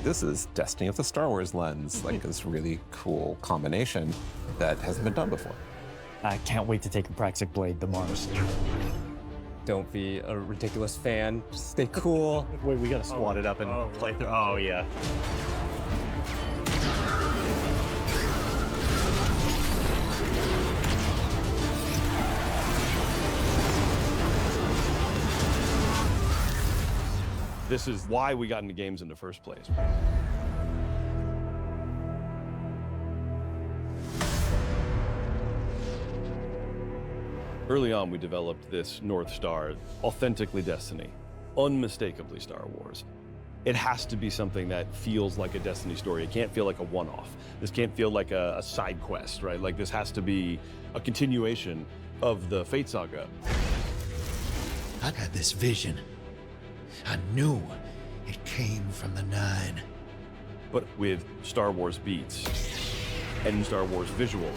this is Destiny of the Star Wars lens, like this really cool combination that hasn't been done before. I can't wait to take a Praxic Blade to Mars. Don't be a ridiculous fan. Just stay cool. Wait, we gotta squat it up and play through. Oh, yeah. This is why we got into games in the first place. Early on, we developed this North Star, authentically Destiny, unmistakably Star Wars. It has to be something that feels like a Destiny story. It can't feel like a one-off. This can't feel like a side quest, right? Like this has to be a continuation of the Fate saga. I got this vision. I knew it came from the Nine. But with Star Wars beats and Star Wars visual.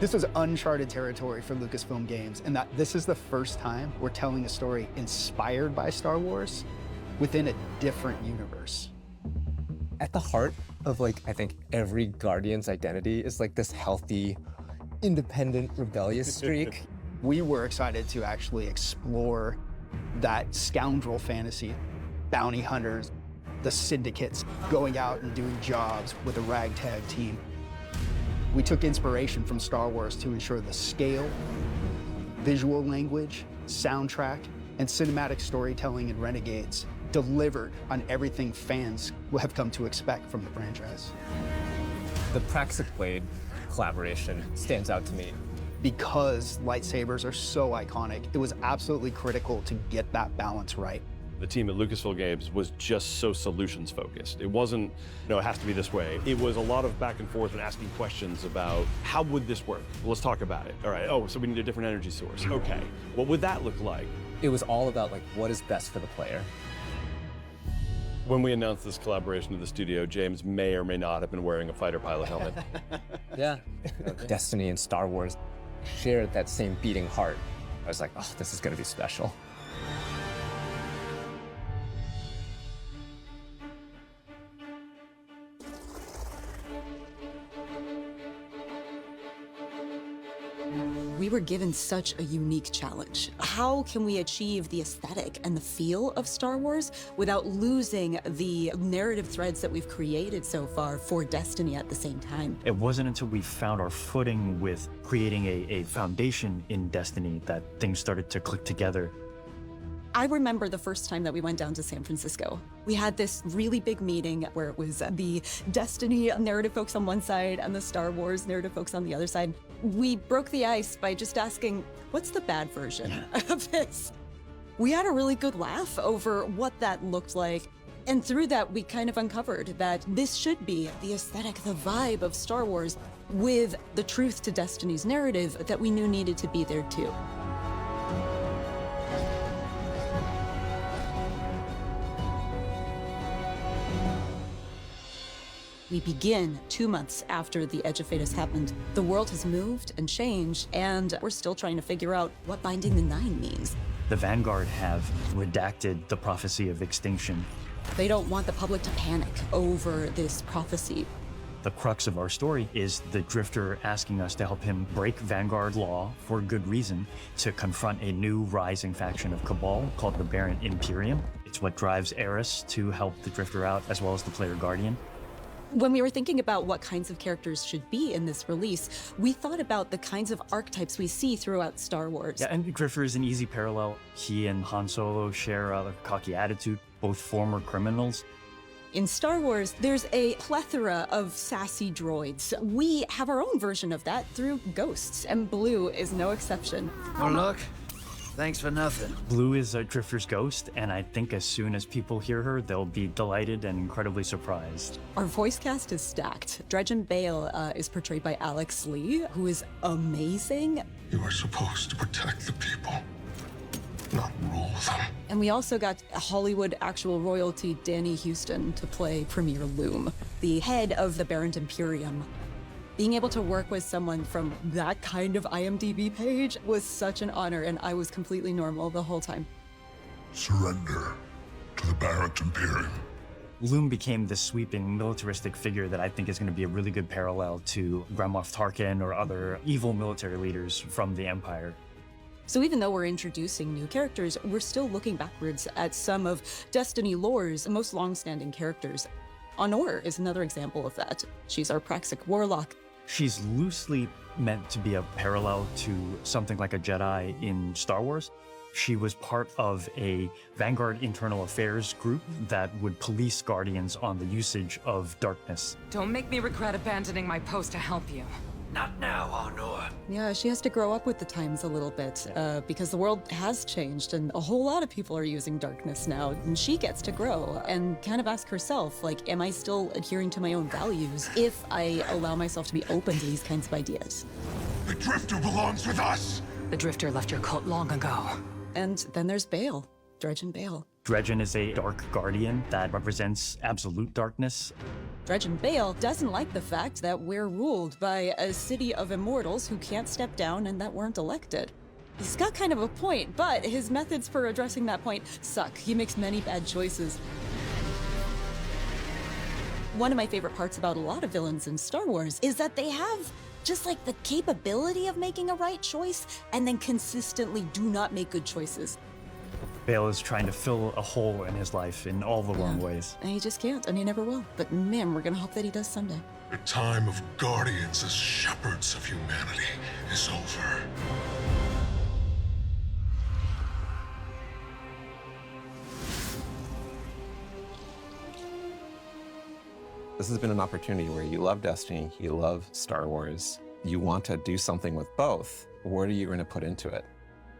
This was uncharted territory for Lucasfilm Games, and that this is the first time we're telling a story inspired by Star Wars within a different universe. At the heart of, like, I think every Guardian's identity is like this healthy, independent, rebellious streak. We were excited to actually explore that scoundrel fantasy, bounty hunters, the syndicates, going out and doing jobs with a ragtag team. We took inspiration from Star Wars to ensure the scale, visual language, soundtrack, and cinematic storytelling in Renegades delivered on everything fans will have come to expect from the franchise. The Praxic Blade collaboration stands out to me. Because lightsabers are so iconic, it was absolutely critical to get that balance right. The team at Lucasfilm Games was just so solutions focused. It wasn't, it has to be this way. It was a lot of back and forth and asking questions about how would this work? Well, let's talk about it. All right, so we need a different energy source. Okay, what would that look like? It was all about like what is best for the player. When we announced this collaboration with the studio, James may or may not have been wearing a fighter pilot helmet. Yeah. Destiny and Star Wars shared that same beating heart. I was like, oh, this is gonna be special. We were given such a unique challenge. How can we achieve the aesthetic and the feel of Star Wars without losing the narrative threads that we've created so far for Destiny at the same time? It wasn't until we found our footing with creating a foundation in Destiny that things started to click together. I remember the first time that we went down to San Francisco. We had this really big meeting where it was the Destiny narrative folks on one side and the Star Wars narrative folks on the other side. We broke the ice by just asking, what's the bad version of this? We had a really good laugh over what that looked like. And through that, we kind of uncovered that this should be the aesthetic, the vibe of Star Wars with the truth to Destiny's narrative that we knew needed to be there too. We begin 2 months after the Edge of Fate has happened. The world has moved and changed, and we're still trying to figure out what Binding the Nine means. The Vanguard have redacted the prophecy of extinction. They don't want the public to panic over this prophecy. The crux of our story is the Drifter asking us to help him break Vanguard law for good reason to confront a new rising faction of Cabal called the Barren Imperium. It's what drives Eris to help the Drifter out, as well as the player Guardian. When we were thinking about what kinds of characters should be in this release, we thought about the kinds of archetypes we see throughout Star Wars. Yeah, and Drifter is an easy parallel. He and Han Solo share a cocky attitude, both former criminals. In Star Wars, there's a plethora of sassy droids. We have our own version of that through Ghosts, and Blue is no exception. Oh, look. Thanks for nothing. Blue is a Drifter's ghost, and I think as soon as people hear her, they'll be delighted and incredibly surprised. Our voice cast is stacked. Dredgen Bale is portrayed by Alex Lee, who is amazing. You are supposed to protect the people, not rule them. And we also got Hollywood actual royalty Danny Houston to play Premier Loom, the head of the Barren Imperium. Being able to work with someone from that kind of IMDb page was such an honor, and I was completely normal the whole time. Surrender, to the Barrack Imperium. Loom became this sweeping militaristic figure that I think is going to be a really good parallel to Grand Moff Tarkin or other evil military leaders from the Empire. So even though we're introducing new characters, we're still looking backwards at some of Destiny lore's most long-standing characters. Honor is another example of that. She's our Praxic warlock. She's loosely meant to be a parallel to something like a Jedi in Star Wars. She was part of a Vanguard internal affairs group that would police Guardians on the usage of darkness. Don't make me regret abandoning my post to help you. Not now, Honor. Yeah, she has to grow up with the times a little bit because the world has changed and a whole lot of people are using darkness now. And she gets to grow and kind of ask herself, like, am I still adhering to my own values if I allow myself to be open to these kinds of ideas? The Drifter belongs with us! The Drifter left your cult long ago. And then there's Bale, Dredgen Bale. Dredgen is a dark guardian that represents absolute darkness. Dredgen Bale doesn't like the fact that we're ruled by a city of immortals who can't step down and that weren't elected. He's got kind of a point, but his methods for addressing that point suck. He makes many bad choices. One of my favorite parts about a lot of villains in Star Wars is that they have just like the capability of making a right choice and then consistently do not make good choices. Bale is trying to fill a hole in his life in all the wrong ways. And he just can't, and he never will. But man, we're gonna hope that he does someday. The time of guardians as shepherds of humanity is over. This has been an opportunity where you love Destiny, you love Star Wars, you want to do something with both. What are you going to put into it?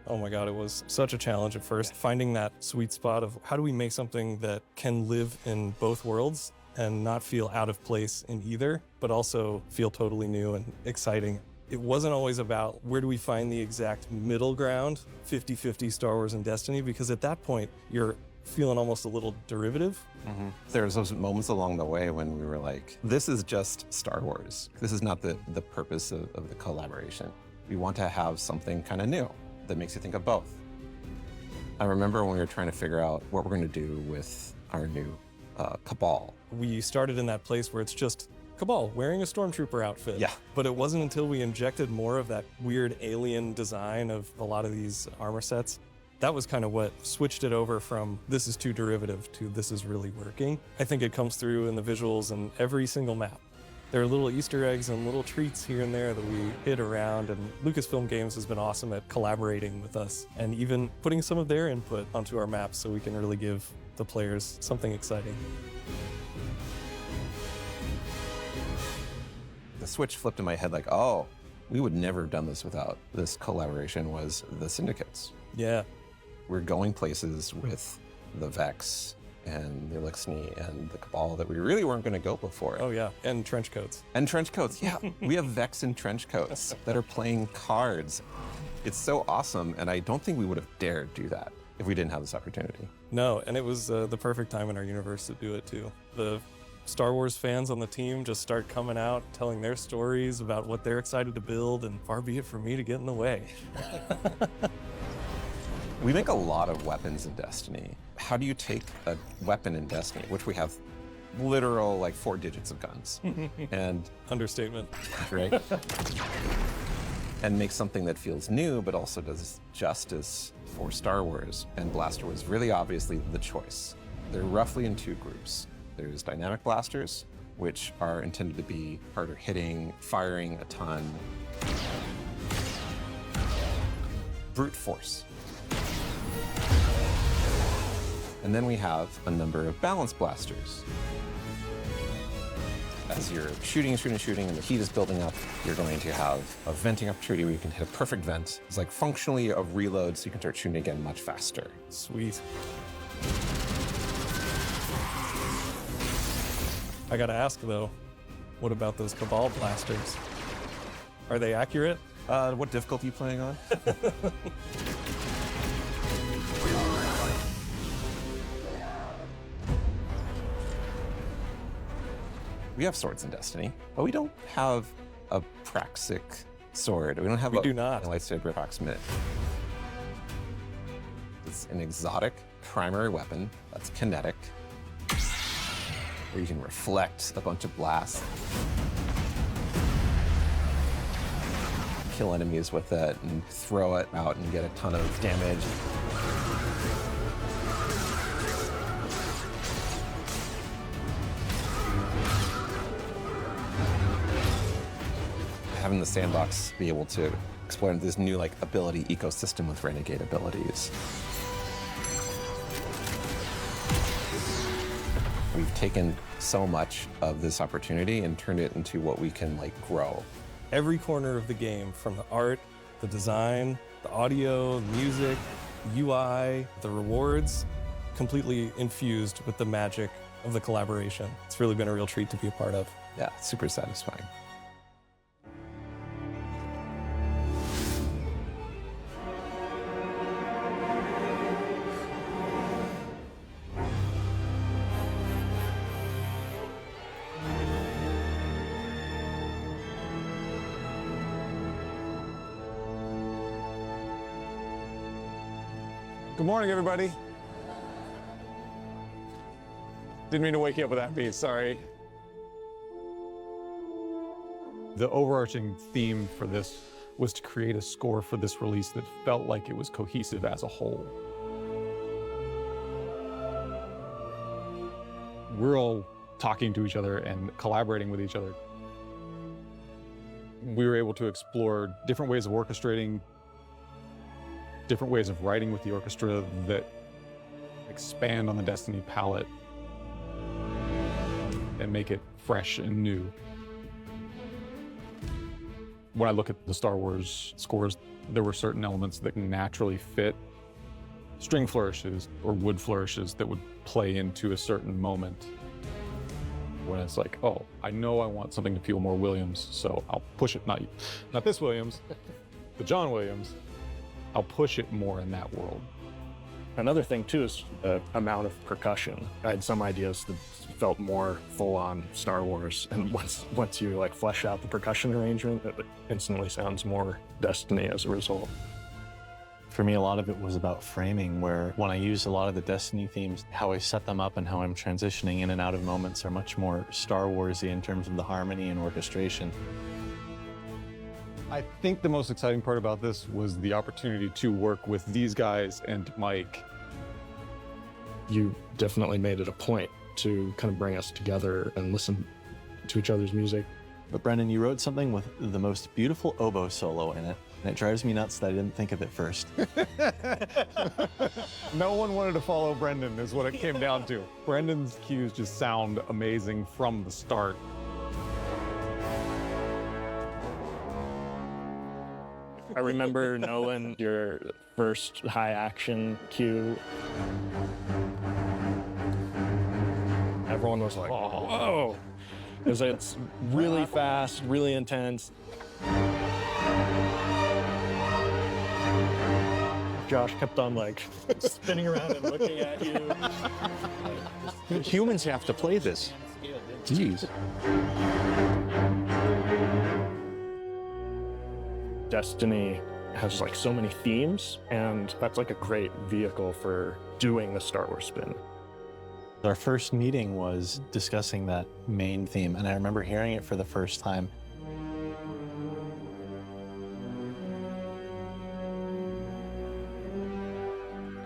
Oh my God, it was such a challenge at first, finding that sweet spot of how do we make something that can live in both worlds and not feel out of place in either, but also feel totally new and exciting. It wasn't always about where do we find the exact middle ground, 50-50 Star Wars and Destiny, because at that point, you're feeling almost a little derivative. There's those moments along the way when we were like, this is just Star Wars. This is not the purpose of the collaboration. We want to have something kind of new that makes you think of both. I remember when we were trying to figure out what we're going to do with our new Cabal. We started in that place where it's just Cabal wearing a stormtrooper outfit. Yeah. But it wasn't until we injected more of that weird alien design of a lot of these armor sets. That was kind of what switched it over from this is too derivative to this is really working. I think it comes through in the visuals and every single map. There are little Easter eggs and little treats here and there that we hit around, and Lucasfilm Games has been awesome at collaborating with us and even putting some of their input onto our maps so we can really give the players something exciting. The switch flipped in my head like, oh, we would never have done this without this collaboration was the Syndicates. Yeah. We're going places with the Vex and the Elixni and the Cabal that we really weren't going to go before. Oh yeah, and trench coats. And trench coats, yeah. We have Vex in trench coats that are playing cards. It's so awesome, and I don't think we would have dared do that if we didn't have this opportunity. No, and it was the perfect time in our universe to do it too. The Star Wars fans on the team just start coming out, telling their stories about what they're excited to build, and far be it for me to get in the way. We make a lot of weapons in Destiny. How do you take a weapon in Destiny, which we have literal like 4 digits of guns, and Understatement. right, and make something that feels new but also does justice for Star Wars? And Blaster was really obviously the choice. They're roughly in 2 groups. There's dynamic blasters, which are intended to be harder hitting, firing a ton. Brute force. And then we have a number of balance blasters. As you're shooting, and the heat is building up, you're going to have a venting opportunity where you can hit a perfect vent. It's like functionally a reload, so you can start shooting again much faster. Sweet. I gotta ask though, what about those Cabal blasters? Are they accurate? What difficulty are you playing on? We have swords in Destiny, but we don't have a Praxic sword. We don't have We do not. a lightsaber approximate. It's an exotic primary weapon that's kinetic, where you can reflect a bunch of blasts, kill enemies with it, and throw it out and get a ton of damage. Having the sandbox be able to explore this new ability ecosystem with renegade abilities. We've taken so much of this opportunity and turned it into what we can grow. Every corner of the game, from the art, the design, the audio, the music, the UI, the rewards, completely infused with the magic of the collaboration. It's really been a real treat to be a part of. Yeah, it's super satisfying. Good morning, everybody. Didn't mean to wake you up with that beat, sorry. The overarching theme for this was to create a score for this release that felt like it was cohesive as a whole. We're all talking to each other and collaborating with each other. We were able to explore different ways of orchestrating, different ways of writing with the orchestra that expand on the Destiny palette and make it fresh and new. When I look at the Star Wars scores, there were certain elements that naturally fit string flourishes or wood flourishes that would play into a certain moment. When it's like, oh, I know I want something to feel more Williams, so I'll push it, not this Williams, the John Williams. I'll push it more in that world. Another thing too is the amount of percussion. I had some ideas that felt more full-on Star Wars, and once you flesh out the percussion arrangement, it instantly sounds more Destiny as a result. For me, a lot of it was about framing, where when I use a lot of the Destiny themes, how I set them up and how I'm transitioning in and out of moments are much more Star Wars-y in terms of the harmony and orchestration. I think the most exciting part about this was the opportunity to work with these guys and Mike. You definitely made it a point to kind of bring us together and listen to each other's music. But Brendan, you wrote something with the most beautiful oboe solo in it, and it drives me nuts that I didn't think of it first. No one wanted to follow Brendan is what it came down to. Brendan's cues just sound amazing from the start. I remember knowing your first high action cue. Everyone was like, whoa, because it's really fast, really intense. Josh kept on spinning around and looking at you. Humans have to play this. Jeez. Destiny has so many themes, and that's a great vehicle for doing the Star Wars spin. Our first meeting was discussing that main theme, and I remember hearing it for the first time.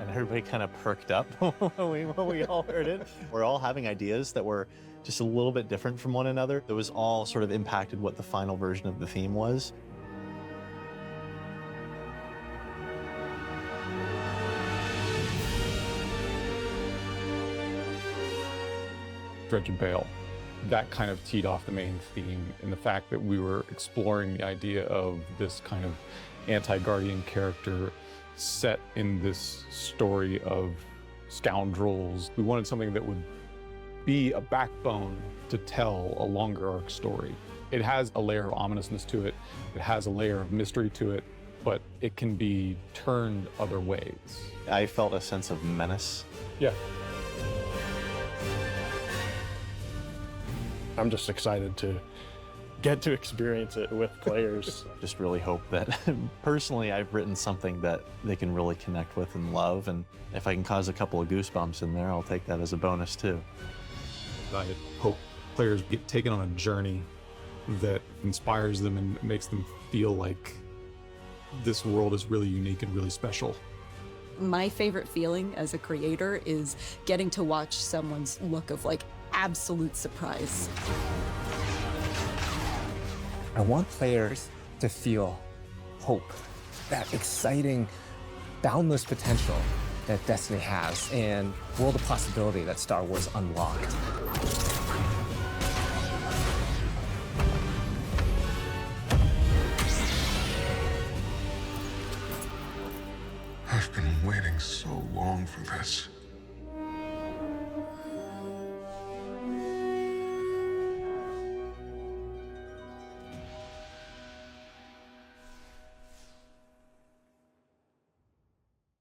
And everybody kind of perked up when we all heard it. We're all having ideas that were just a little bit different from one another. It was all sort of impacted what the final version of the theme was. Dredge and Bale. That kind of teed off the main theme, and the fact that we were exploring the idea of this kind of anti-Guardian character set in this story of scoundrels. We wanted something that would be a backbone to tell a longer arc story. It has a layer of ominousness to it. It has a layer of mystery to it, but it can be turned other ways. I felt a sense of menace. Yeah. I'm just excited to get to experience it with players. Just really hope that, personally, I've written something that they can really connect with and love, and if I can cause a couple of goosebumps in there, I'll take that as a bonus too. I hope players get taken on a journey that inspires them and makes them feel like this world is really unique and really special. My favorite feeling as a creator is getting to watch someone's look of like absolute surprise. I want players to feel hope, that exciting, boundless potential that Destiny has, and world of possibility that Star Wars unlocked. I've been waiting so long for this.